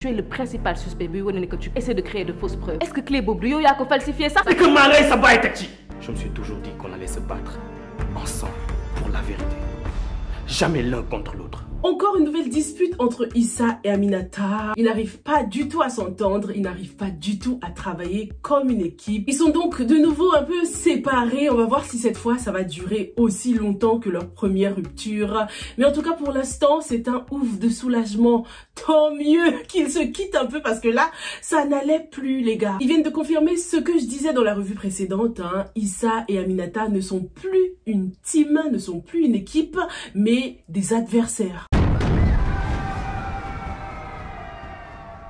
Tu es le principal suspect, mais que tu essaies de créer de fausses preuves. Est-ce que Clé Boblio a falsifié ça? C'est que Marais Saba est actif. Je me suis toujours dit qu'on allait se battre ensemble pour la vérité. Jamais l'un contre l'autre. Encore une nouvelle dispute entre Issa et Aminata. Ils n'arrivent pas du tout à s'entendre, ils n'arrivent pas du tout à travailler comme une équipe. Ils sont donc de nouveau un peu séparés. On va voir si cette fois ça va durer aussi longtemps que leur première rupture. Mais en tout cas pour l'instant c'est un ouf de soulagement. Tant mieux qu'ils se quittent un peu parce que là ça n'allait plus les gars. Ils viennent de confirmer ce que je disais dans la revue précédente. Issa et Aminata ne sont plus une team, ne sont plus une équipe, mais des adversaires.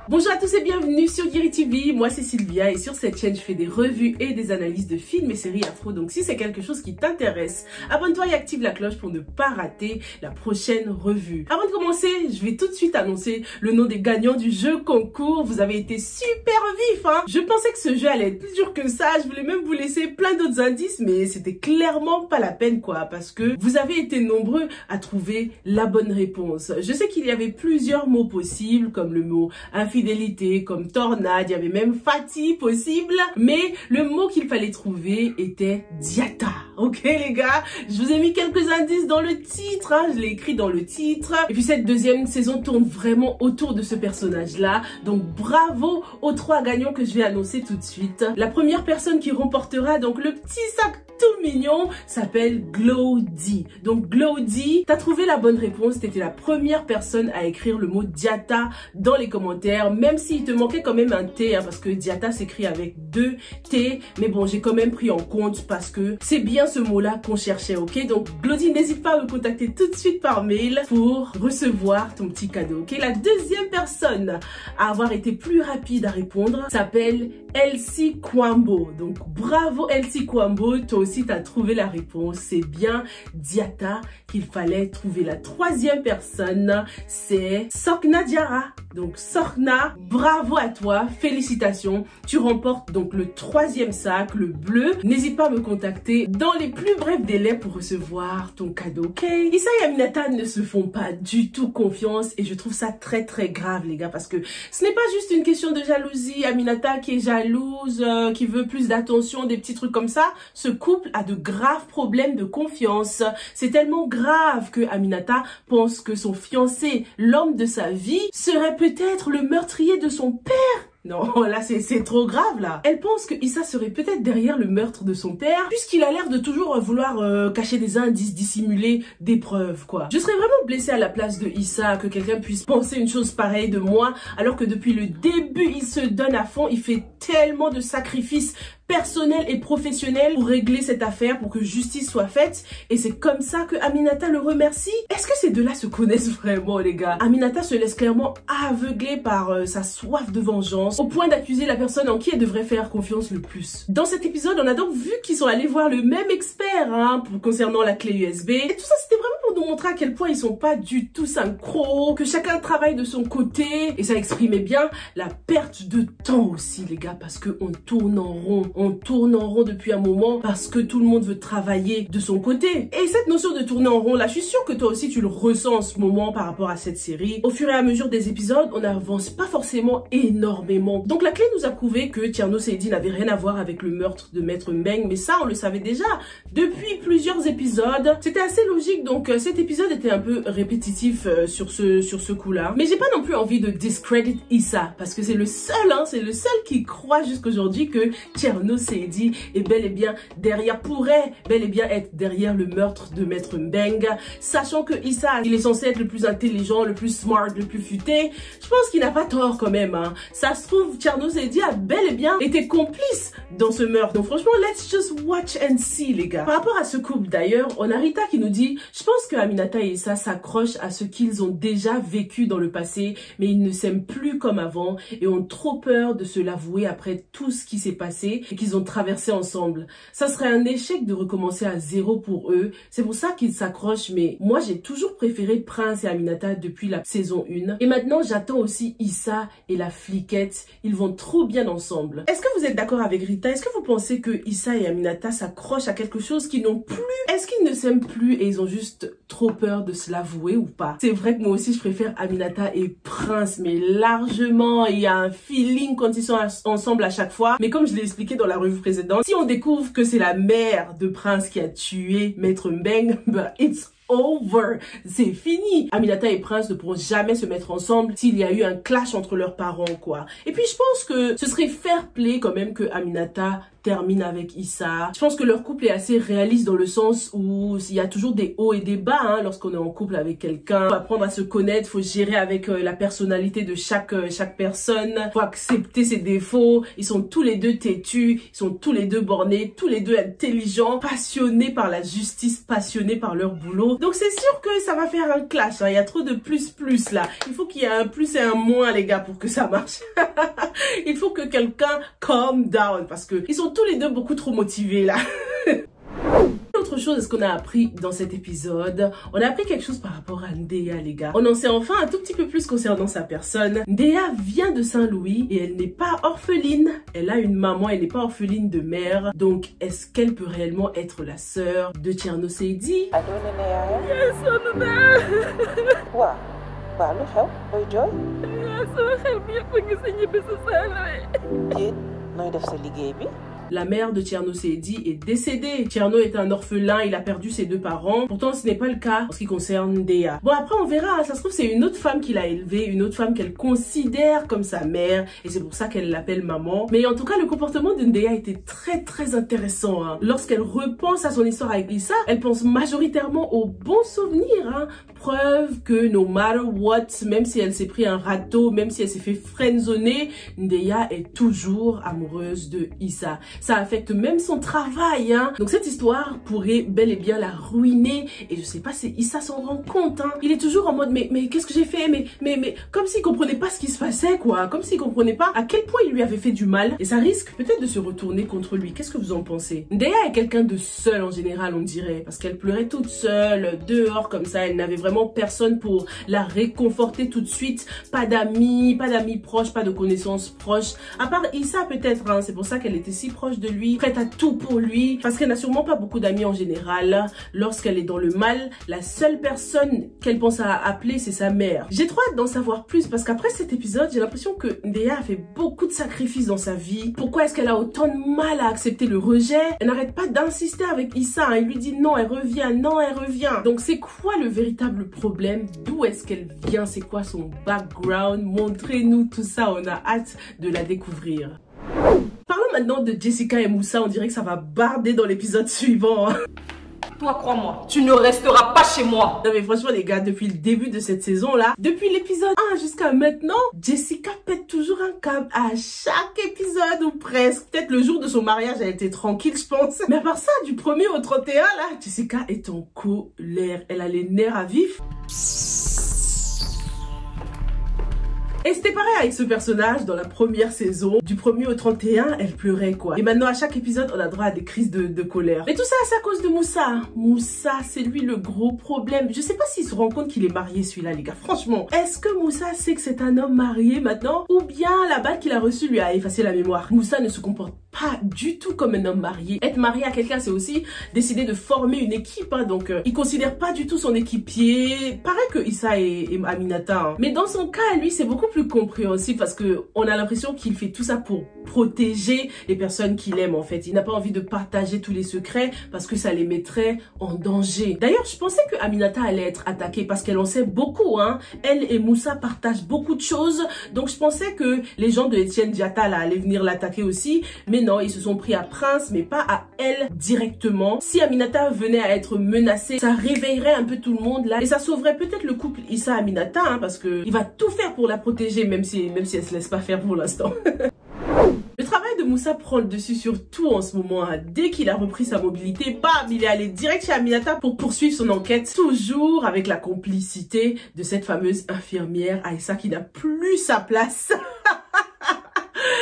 Bonjour à tous et bienvenue sur Guiri TV, moi c'est Sylvia et sur cette chaîne je fais des revues et des analyses de films et séries afro, donc si c'est quelque chose qui t'intéresse, abonne-toi et active la cloche pour ne pas rater la prochaine revue. Avant de commencer, je vais tout de suite annoncer le nom des gagnants du jeu concours. Vous avez été super vifs Je pensais que ce jeu allait être plus dur que ça, je voulais même vous laisser plein d'autres indices mais c'était clairement pas la peine quoi, parce que vous avez été nombreux à trouver la bonne réponse. Je sais qu'il y avait plusieurs mots possibles comme le mot infidélité, comme tornade, il y avait même Fatih possible, mais le mot qu'il fallait trouver était Diata. Ok les gars, je vous ai mis quelques indices dans le titre, je l'ai écrit dans le titre. Et puis cette deuxième saison tourne vraiment autour de ce personnage-là, donc bravo aux 3 gagnants que je vais annoncer tout de suite. La première personne qui remportera donc le petit sac tout mignon s'appelle Glowdy. Donc Glowdy, t'as trouvé la bonne réponse, t'étais la première personne à écrire le mot Diata dans les commentaires, même s'il te manquait quand même un T, parce que Diata s'écrit avec 2 T, mais bon j'ai quand même pris en compte parce que c'est bien ce mot-là qu'on cherchait, ok? Donc Glowdy, n'hésite pas à me contacter tout de suite par mail pour recevoir ton petit cadeau, ok? La deuxième personne à avoir été plus rapide à répondre s'appelle Elsie Kwambo. Donc bravo Elsie Kwambo, toi aussi tu as trouvé la réponse, c'est bien Diata qu'il fallait trouver. La troisième personne c'est Sokna Diara. Donc Sokna, bravo à toi, félicitations, tu remportes donc le 3e sac, le bleu. N'hésite pas à me contacter dans les plus brefs délais pour recevoir ton cadeau, ok? Issa et Aminata ne se font pas du tout confiance et je trouve ça très grave les gars, parce que ce n'est pas juste une question de jalousie. Aminata qui est jalouse, qui veut plus d'attention, des petits trucs comme ça. Ce couple a de graves problèmes de confiance. C'est tellement grave que Aminata pense que son fiancé, l'homme de sa vie, serait peut-être le meurtrier de son père. Non, là c'est trop grave là. Elle pense que Issa serait peut-être derrière le meurtre de son père, puisqu'il a l'air de toujours vouloir cacher des indices, dissimuler des preuves quoi. Je serais vraiment blessée à la place de Issa que quelqu'un puisse penser une chose pareille de moi, alors que depuis le début il se donne à fond, il fait tellement de sacrifices personnel et professionnel pour régler cette affaire, pour que justice soit faite, et c'est comme ça que Aminata le remercie. Est-ce que ces deux-là se connaissent vraiment les gars? Aminata se laisse clairement aveugler par sa soif de vengeance, au point d'accuser la personne en qui elle devrait faire confiance le plus. Dans cet épisode, on a donc vu qu'ils sont allés voir le même expert concernant la clé USB, et tout ça c'était vraiment pour nous montrer à quel point ils sont pas du tout synchro, que chacun travaille de son côté, et ça exprimait bien la perte de temps aussi les gars, parce qu'on tourne en rond. On tourne en rond depuis un moment parce que tout le monde veut travailler de son côté. Et cette notion de tourner en rond là, je suis sûre que toi aussi tu le ressens en ce moment par rapport à cette série. Au fur et à mesure des épisodes, on n'avance pas forcément énormément. Donc la clé nous a prouvé que Thierno Seydi n'avait rien à voir avec le meurtre de Maître Mbeng, mais ça on le savait déjà depuis plusieurs épisodes. C'était assez logique, donc cet épisode était un peu répétitif sur ce coup-là. Mais j'ai pas non plus envie de discredit Issa, parce que c'est le seul qui croit jusqu'aujourd'hui que Thierno Seydi est bel et bien derrière, pourrait bel et bien être derrière le meurtre de Maître Mbeng, sachant que Issa, il est censé être le plus intelligent, le plus smart, le plus futé. Je pense qu'il n'a pas tort quand même. Ça se trouve, Thierno Seydi a bel et bien été complice dans ce meurtre. Donc franchement, let's just watch and see les gars. Par rapport à ce couple d'ailleurs, on a Rita qui nous dit: je pense que Aminata et Issa s'accrochent à ce qu'ils ont déjà vécu dans le passé, mais ils ne s'aiment plus comme avant et ont trop peur de se l'avouer après tout ce qui s'est passé. et qu'ils ont traversé ensemble. Ça serait un échec de recommencer à zéro pour eux. C'est pour ça qu'ils s'accrochent, mais moi j'ai toujours préféré Prince et Aminata depuis la saison 1. Et maintenant j'attends aussi Issa et la fliquette. Ils vont trop bien ensemble. Est-ce que vous êtes d'accord avec Rita? Est-ce que vous pensez que Issa et Aminata s'accrochent à quelque chose qu'ils n'ont plus? Est-ce qu'ils ne s'aiment plus et ils ont juste trop peur de se l'avouer ou pas? C'est vrai que moi aussi je préfère Aminata et Prince, mais largement. Il y a un feeling quand ils sont ensemble à chaque fois. Mais comme je l'ai expliqué dans la revue précédente, si on découvre que c'est la mère de Prince qui a tué Maître Mbeng, bah it's over, c'est fini. Aminata et Prince ne pourront jamais se mettre ensemble s'il y a eu un clash entre leurs parents, quoi. Et puis je pense que ce serait fair play quand même que Aminata termine avec Issa. Je pense que leur couple est assez réaliste dans le sens où il y a toujours des hauts et des bas hein, lorsqu'on est en couple avec quelqu'un. Faut apprendre à se connaître, faut gérer avec la personnalité de chaque personne, faut accepter ses défauts. Ils sont tous les deux têtus, ils sont tous les deux bornés, tous les deux intelligents, passionnés par la justice, passionnés par leur boulot. Donc c'est sûr que ça va faire un clash, hein. Il y a trop de plus là. Il faut qu'il y ait un plus et un moins les gars pour que ça marche. Il faut que quelqu'un calm down parce que ils sont tous les deux beaucoup trop motivés là. Autre chose, est-ce qu'on a appris dans cet épisode? On a appris quelque chose par rapport à Ndéa, les gars. On en sait enfin un tout petit peu plus concernant sa personne. Ndéa vient de Saint-Louis et elle n'est pas orpheline. Elle a une maman, elle n'est pas orpheline de mère. Donc, est-ce qu'elle peut réellement être la sœur de Thierno Seydi? La mère de Thierno Seydi est décédée. Thierno est un orphelin, il a perdu ses deux parents. Pourtant, ce n'est pas le cas en ce qui concerne Ndéa. Bon, après, on verra. Ça se trouve, c'est une autre femme qui l'a élevée, une autre femme qu'elle considère comme sa mère. Et c'est pour ça qu'elle l'appelle maman. Mais en tout cas, le comportement de Ndéa était très intéressant. Hein. Lorsqu'elle repense à son histoire avec Issa, elle pense majoritairement aux bons souvenirs. Hein. Preuve que no matter what, même si elle s'est pris un râteau, même si elle s'est fait friendzoner, Ndéa est toujours amoureuse de Issa. Ça affecte même son travail, hein. Donc cette histoire pourrait bel et bien la ruiner. Et je sais pas si Issa s'en rend compte, hein. Il est toujours en mode, mais qu'est-ce que j'ai fait? Mais comme s'il comprenait pas ce qui se passait, quoi. Comme s'il comprenait pas à quel point il lui avait fait du mal. Et ça risque peut-être de se retourner contre lui. Qu'est-ce que vous en pensez? Ndéa est quelqu'un de seul en général, on dirait. Parce qu'elle pleurait toute seule, dehors comme ça. Elle n'avait vraiment personne pour la réconforter tout de suite. Pas d'amis proches, pas de connaissances proches. À part Issa peut-être, hein. C'est pour ça qu'elle était si proche de lui, prête à tout pour lui, parce qu'elle n'a sûrement pas beaucoup d'amis en général. Lorsqu'elle est dans le mal, la seule personne qu'elle pense à appeler, c'est sa mère. J'ai trop hâte d'en savoir plus, parce qu'après cet épisode, j'ai l'impression que Ndéa a fait beaucoup de sacrifices dans sa vie. Pourquoi est-ce qu'elle a autant de mal à accepter le rejet? Elle n'arrête pas d'insister avec Issa, hein. Il lui dit non, elle revient, non, elle revient. Donc c'est quoi le véritable problème? D'où est-ce qu'elle vient? C'est quoi son background? Montrez-nous tout ça, on a hâte de la découvrir. Parlons maintenant de Jessica et Moussa, on dirait que ça va barder dans l'épisode suivant. Toi, crois-moi, tu ne resteras pas chez moi. Non mais franchement les gars, depuis le début de cette saison-là, depuis l'épisode 1 jusqu'à maintenant, Jessica pète toujours un câble à chaque épisode ou presque. Peut-être le jour de son mariage, elle était tranquille, je pense. Mais à part ça, du 1er au 31, là, Jessica est en colère. Elle a les nerfs à vif. Et c'était pareil avec ce personnage dans la première saison. Du 1er au 31, elle pleurait quoi. Et maintenant à chaque épisode, on a droit à des crises de colère. Mais tout ça, c'est à cause de Moussa. Moussa, c'est lui le gros problème. Je sais pas s'il se rend compte qu'il est marié celui-là les gars. Franchement, est-ce que Moussa sait que c'est un homme marié maintenant? Ou bien la balle qu'il a reçue lui a effacé la mémoire? Moussa ne se comporte pas du tout comme un homme marié. Être marié à quelqu'un, c'est aussi décider de former une équipe. Hein. Donc il considère pas du tout son équipier. Pareil que Issa et Aminata. Hein. Mais dans son cas, lui, c'est beaucoup plus compréhensible parce que on a l'impression qu'il fait tout ça pour protéger les personnes qu'il aime en fait. Il n'a pas envie de partager tous les secrets parce que ça les mettrait en danger. D'ailleurs, je pensais que Aminata allait être attaquée parce qu'elle en sait beaucoup. Hein. Elle et Moussa partagent beaucoup de choses. Donc je pensais que les gens de Etienne Diatta là, allaient venir l'attaquer aussi. Mais non, ils se sont pris à Prince mais pas à elle directement. Si Aminata venait à être menacée, ça réveillerait un peu tout le monde là. Et ça sauverait peut-être le couple Issa-Aminata hein, parce que il va tout faire pour la protéger même si elle se laisse pas faire pour l'instant. Le travail de Moussa prend le dessus sur tout en ce moment. Hein. Dès qu'il a repris sa mobilité, bam, il est allé direct chez Aminata pour poursuivre son enquête. Toujours avec la complicité de cette fameuse infirmière Aïssa qui n'a plus sa place.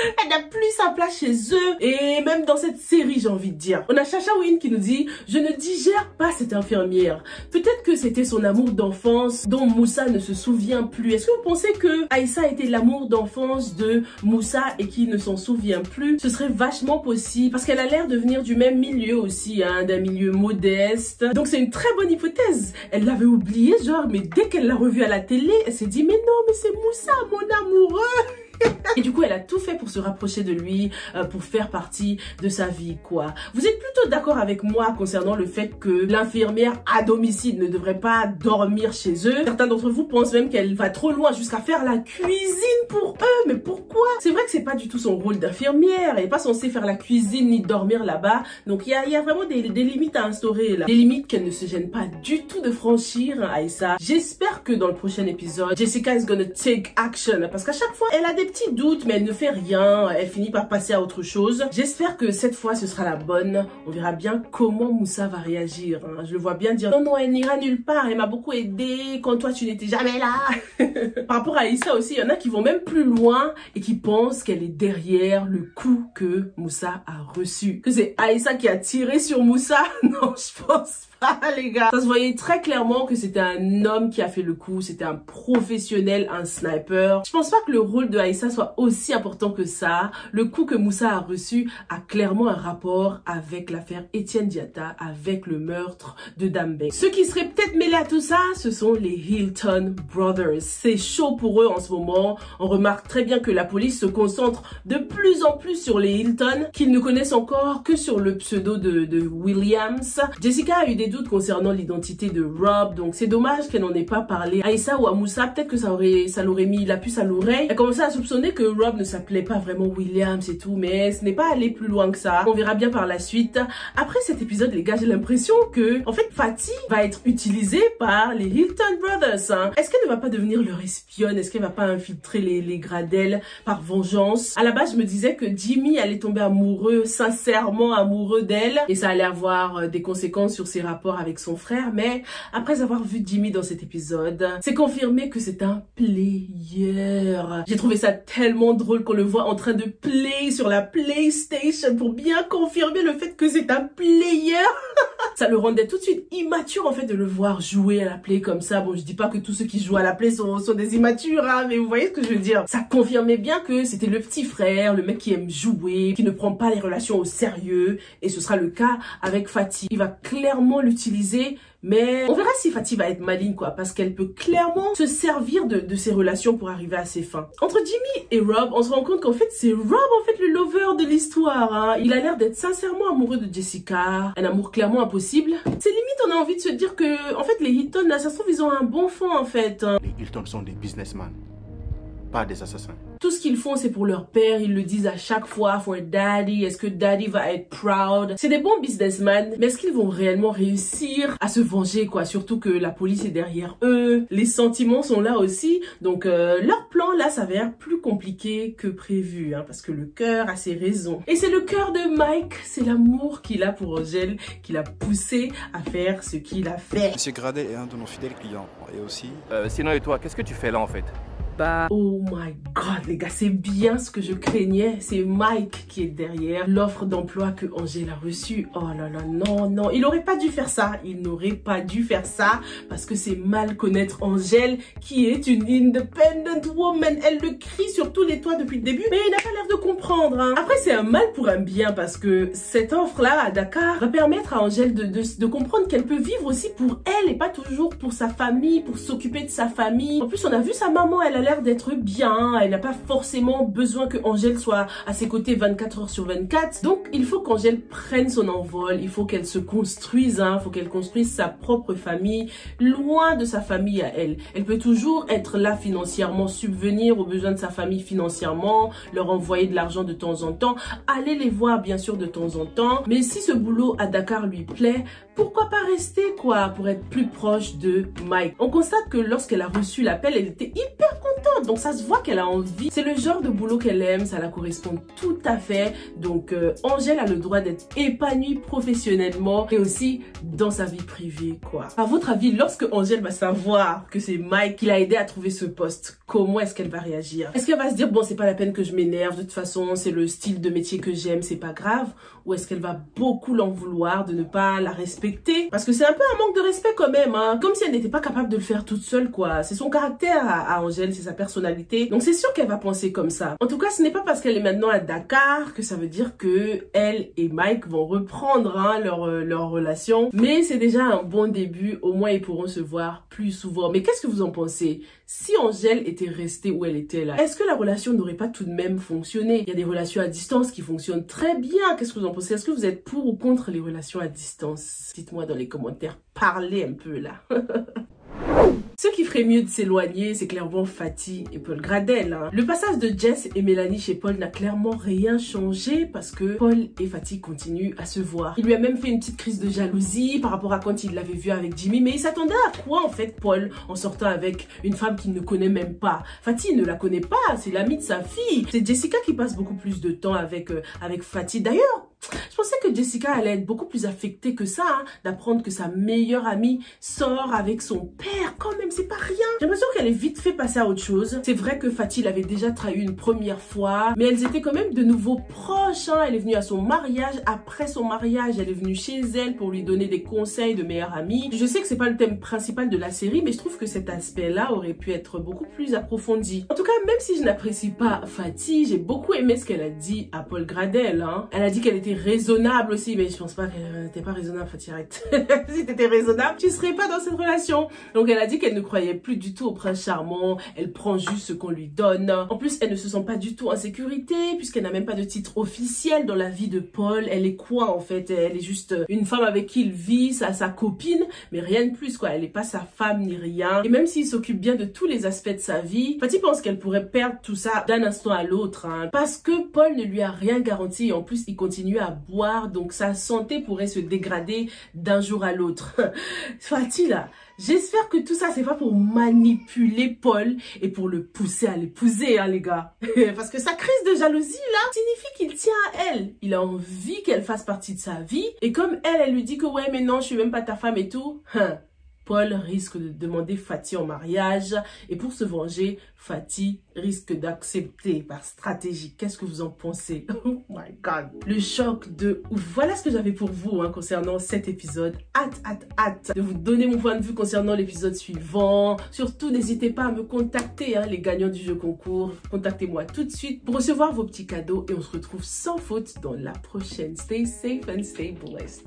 Elle n'a plus sa place chez eux. Et même dans cette série, j'ai envie de dire. On a Chacha Win qui nous dit « Je ne digère pas cette infirmière. Peut-être que c'était son amour d'enfance dont Moussa ne se souvient plus. » Est-ce que vous pensez que Aïssa était l'amour d'enfance de Moussa et qu'il ne s'en souvient plus? Ce serait vachement possible parce qu'elle a l'air de venir du même milieu aussi, hein, d'un milieu modeste. Donc c'est une très bonne hypothèse. Elle l'avait oublié, genre, mais dès qu'elle l'a revu à la télé, elle s'est dit « Mais non, mais c'est Moussa, mon amoureux !» Et du coup, elle a tout fait pour se rapprocher de lui, pour faire partie de sa vie, quoi. Vous êtes plutôt d'accord avec moi concernant le fait que l'infirmière à domicile ne devrait pas dormir chez eux? Certains d'entre vous pensent même qu'elle va trop loin jusqu'à faire la cuisine pour eux. Mais pourquoi? C'est vrai que c'est pas du tout son rôle d'infirmière. Elle est pas censée faire la cuisine ni dormir là-bas. Donc il y a vraiment des limites à instaurer là. Des limites qu'elle ne se gêne pas du tout de franchir, Aïssa. J'espère que dans le prochain épisode, Jessica is gonna take action. Parce qu'à chaque fois, elle a des petits doutes, mais elle ne fait rien. Elle finit par passer à autre chose. J'espère que cette fois, ce sera la bonne. On verra bien comment Moussa va réagir. Hein. Je le vois bien dire, non, non, elle n'ira nulle part. Elle m'a beaucoup aidé quand toi, tu n'étais jamais là. Par rapport à Aïssa aussi, il y en a qui vont même plus loin et qui pensent qu'elle est derrière le coup que Moussa a reçu. Que c'est Aïssa qui a tiré sur Moussa. Non, je pense pas, les gars. Ça se voyait très clairement que c'était un homme qui a fait le coup. C'était un professionnel, un sniper. Je pense pas que le rôle de Aïssa soit aussi important que ça. Le coup que Moussa a reçu a clairement un rapport avec l'affaire Etienne Diatta, avec le meurtre de Dambé. Ceux qui seraient peut-être mêlés à tout ça, ce sont les Hilton Brothers. C'est chaud pour eux en ce moment. On remarque très bien que la police se concentre de plus en plus sur les Hilton, qu'ils ne connaissent encore que sur le pseudo de Williams. Jessica a eu des doutes concernant l'identité de Rob, donc c'est dommage qu'elle n'en ait pas parlé à Aïssa ou à Moussa. Peut-être que ça l'aurait mis la puce à l'oreille. Elle a commencé à soupçonner que Rob ne s'appelait pas vraiment Williams et tout, mais ce n'est pas allé plus loin que ça. On verra bien par la suite. Après cet épisode, les gars, j'ai l'impression que, en fait, Fatih va être utilisée par les Hilton Brothers. Hein. Est-ce qu'elle ne va pas devenir leur espionne? Est-ce qu'elle va pas infiltrer les Gradel par vengeance? À la base, je me disais que Jimmy allait tomber amoureux, sincèrement amoureux d'elle, et ça allait avoir des conséquences sur ses rapports avec son frère, mais après avoir vu Jimmy dans cet épisode, c'est confirmé que c'est un player. J'ai trouvé ça tellement drôle qu'on le voit en train de play sur la PlayStation pour bien confirmer le fait que c'est un player. Ça le rendait tout de suite immature en fait de le voir jouer à la play comme ça. Bon, je dis pas que tous ceux qui jouent à la play sont des immatures, hein, mais vous voyez ce que je veux dire. Ça confirmait bien que c'était le petit frère, le mec qui aime jouer, qui ne prend pas les relations au sérieux, et ce sera le cas avec Fatih. Il va clairement l'utiliser, mais on verra si Fatih va être maligne, quoi, parce qu'elle peut clairement se servir de ses relations pour arriver à ses fins. Entre Jimmy et Rob, on se rend compte qu'en fait, c'est Rob, en fait, le lover de l'histoire. Hein. Il a l'air d'être sincèrement amoureux de Jessica, un amour clairement impossible. C'est limite, on a envie de se dire que, en fait, les Hilton, là, ça se trouve, ils ont un bon fond, en fait. Hein. Les Hilton sont des businessmen, pas des assassins. Tout ce qu'ils font, c'est pour leur père. Ils le disent à chaque fois, for daddy. Est-ce que daddy va être proud? C'est des bons businessmen, mais est-ce qu'ils vont réellement réussir à se venger, quoi? Surtout que la police est derrière eux. Les sentiments sont là aussi. Donc, leur plan, là, s'avère plus compliqué que prévu, hein, parce que le cœur a ses raisons. Et c'est le cœur de Mike. C'est l'amour qu'il a pour Angèle qui l'a poussé à faire ce qu'il a fait. Monsieur Gradel est un de nos fidèles clients. Et aussi... Sinon, et toi, qu'est-ce que tu fais là, en fait? Bah... Oh my god, les gars, c'est bien ce que je craignais. C'est Mike qui est derrière l'offre d'emploi que Angèle a reçue. Oh là là, non, non. Il n'aurait pas dû faire ça. Il n'aurait pas dû faire ça parce que c'est mal connaître Angèle qui est une independent woman. Elle le crie sur tous les toits depuis le début, mais il n'a pas l'air de comprendre. Hein. Après, c'est un mal pour un bien parce que cette offre-là à Dakar va permettre à Angèle de comprendre qu'elle peut vivre aussi pour elle et pas toujours pour sa famille, pour s'occuper de sa famille. En plus, on a vu sa maman, elle a l'air d'être bien, elle n'a pas forcément besoin que Angèle soit à ses côtés 24 heures sur 24. Donc il faut qu'Angèle prenne son envol, il faut qu'elle se construise, hein, il faut qu'elle construise sa propre famille, loin de sa famille à elle. Elle peut toujours être là financièrement, subvenir aux besoins de sa famille financièrement, leur envoyer de l'argent de temps en temps, aller les voir bien sûr de temps en temps. Mais si ce boulot à Dakar lui plaît, pourquoi pas rester, quoi, pour être plus proche de Mike. On constate que lorsqu'elle a reçu l'appel, elle était hyper contente contente. Donc ça se voit qu'elle a envie. C'est le genre de boulot qu'elle aime, ça la correspond tout à fait. Donc Angèle a le droit d'être épanouie professionnellement et aussi dans sa vie privée, quoi. À votre avis, lorsque Angèle va savoir que c'est Mike qui l'a aidé à trouver ce poste, comment est-ce qu'elle va réagir? Est-ce qu'elle va se dire, bon, c'est pas la peine que je m'énerve, de toute façon, c'est le style de métier que j'aime, c'est pas grave? Ou est-ce qu'elle va beaucoup l'en vouloir de ne pas la respecter? Parce que c'est un peu un manque de respect quand même, hein. Comme si elle n'était pas capable de le faire toute seule, quoi. C'est son caractère à Angèle, c'est sa personnalité. Donc c'est sûr qu'elle va penser comme ça. En tout cas, ce n'est pas parce qu'elle est maintenant à Dakar que ça veut dire que elle et Mike vont reprendre hein, leur relation. Mais c'est déjà un bon début. Au moins, ils pourront se voir plus souvent. Mais qu'est-ce que vous en pensez? Si Angèle était restée où elle était là, est-ce que la relation n'aurait pas tout de même fonctionné? Il y a des relations à distance qui fonctionnent très bien. Qu'est-ce que vous en pensez? Est-ce que vous êtes pour ou contre les relations à distance? Dites-moi dans les commentaires. Parlez un peu là. Ceux qui feraient mieux de s'éloigner, c'est clairement Fatih et Paul Gradel. Hein. Le passage de Jess et Mélanie chez Paul n'a clairement rien changé parce que Paul et Fatih continuent à se voir. Il lui a même fait une petite crise de jalousie par rapport à quand il l'avait vu avec Jimmy. Mais il s'attendait à quoi en fait Paul en sortant avec une femme qu'il ne connaît même pas? Fatih ne la connaît pas, c'est l'amie de sa fille. C'est Jessica qui passe beaucoup plus de temps avec Fatih. D'ailleurs, je pensais que Jessica allait être beaucoup plus affectée que ça, hein, d'apprendre que sa meilleure amie sort avec son père. Quand même, c'est pas rien. J'ai l'impression qu'elle est vite fait passer à autre chose. C'est vrai que Fatih l'avait déjà trahi une première fois, mais elles étaient quand même de nouveau proches. Hein. Elle est venue à son mariage. Après son mariage, elle est venue chez elle pour lui donner des conseils de meilleure amie. Je sais que c'est pas le thème principal de la série, mais je trouve que cet aspect-là aurait pu être beaucoup plus approfondi. En tout cas, même si je n'apprécie pas Fatih, j'ai beaucoup aimé ce qu'elle a dit à Paul Gradel. Hein. Elle a dit qu'elle était raisonnable aussi, mais je pense pas qu'elle n'était pas raisonnable, Fatih, arrête. Si t'étais raisonnable, tu serais pas dans cette relation. Donc elle a dit qu'elle ne croyait plus du tout au prince charmant, elle prend juste ce qu'on lui donne. En plus, elle ne se sent pas du tout en sécurité, puisqu'elle n'a même pas de titre officiel dans la vie de Paul. Elle est quoi en fait? Elle est juste une femme avec qui il vit, sa copine, mais rien de plus quoi. Elle n'est pas sa femme ni rien. Et même s'il s'occupe bien de tous les aspects de sa vie, Fatih pense qu'elle pourrait perdre tout ça d'un instant à l'autre, hein, parce que Paul ne lui a rien garanti. Et en plus, il continue à boire, donc sa santé pourrait se dégrader d'un jour à l'autre. Fatih là, j'espère que tout ça c'est pas pour manipuler Paul et pour le pousser à l'épouser, hein, les gars. Parce que sa crise de jalousie là signifie qu'il tient à elle. Il a envie qu'elle fasse partie de sa vie. Et comme elle lui dit que ouais mais non je suis même pas ta femme et tout, hein, Paul risque de demander Fatih en mariage et pour se venger, Fatih risque d'accepter par stratégie. Qu'est-ce que vous en pensez? Oh my god. Le choc de ouf. Voilà ce que j'avais pour vous hein, concernant cet épisode. Hâte de vous donner mon point de vue concernant l'épisode suivant. Surtout, n'hésitez pas à me contacter, hein, les gagnants du jeu concours. Contactez-moi tout de suite pour recevoir vos petits cadeaux et on se retrouve sans faute dans la prochaine. Stay safe and stay blessed.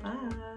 Bye.